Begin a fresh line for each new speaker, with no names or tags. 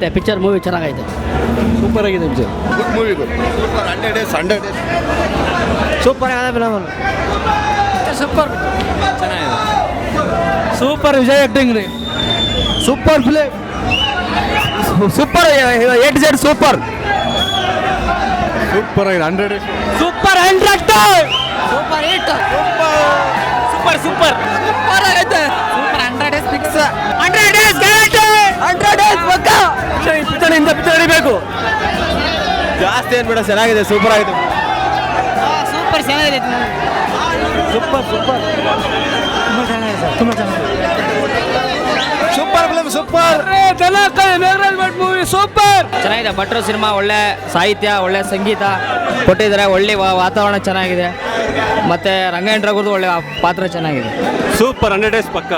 ಚೆನ್ನಾಗೈತೆ picture movie ಚೆನ್ನಾಗೈತೆ
super ಆಗಿದೆ picture.
Good movie good super 100 days 100 days
super ಆಗಿದೆ ಫಿಲಮ್.
ಸೂಪರ್
ಚೆನ್ನಾಗಿದೆ.
ಸೂಪರ್ ವಿಜಯ್ ಆಕ್ಟಿಂಗ್ ರೀ
super film. Super A to Z super. Super ಆಗಿದೆ 100 days.
Super 100 super hit super super super ಆಗೈತೆ super 100 days fix 100 days guarantee 100 days ಪಕ್ಕಾ picture ಇಂದ picture ಹಿಡಿಬೇಕು.
ಜಾಸ್ತಿ ಏನು ಬೇಡ, ಚೆನ್ನಾಗಿದೆ, ಸೂಪರ್ ಆಗಿದೆ.
ಸೂಪರ್ ಚೆನ್ನಾಗಿದೆ
ಸೂಪರ್ ಸೂಪರ್
ತುಂಬ ಚೆನ್ನಾಗಿದೆ ಸರ್ ತುಂಬ ಚೆನ್ನಾಗಿದೆ
super film super.
Movie super ಚೆನ್ನಾಗಿದೆ. ಭಟ್ರು ಸಿನಿಮಾ ಒಳ್ಳೆ ಸಾಹಿತ್ಯ ಒಳ್ಳೆ ಸಂಗೀತ ಕೊಟ್ಟಿದ್ದಾರೆ. ಒಳ್ಳೆ ವಾತಾವರಣ ಚೆನ್ನಾಗಿದೆ. ಮತ್ತೆ ರಂಗಾಯಣ ರಘುದು ಒಳ್ಳೆ ಪಾತ್ರ ಚೆನ್ನಾಗಿದೆ.
ಸೂಪರ್ 100 ಡೇಸ್ ಪಕ್ಕ.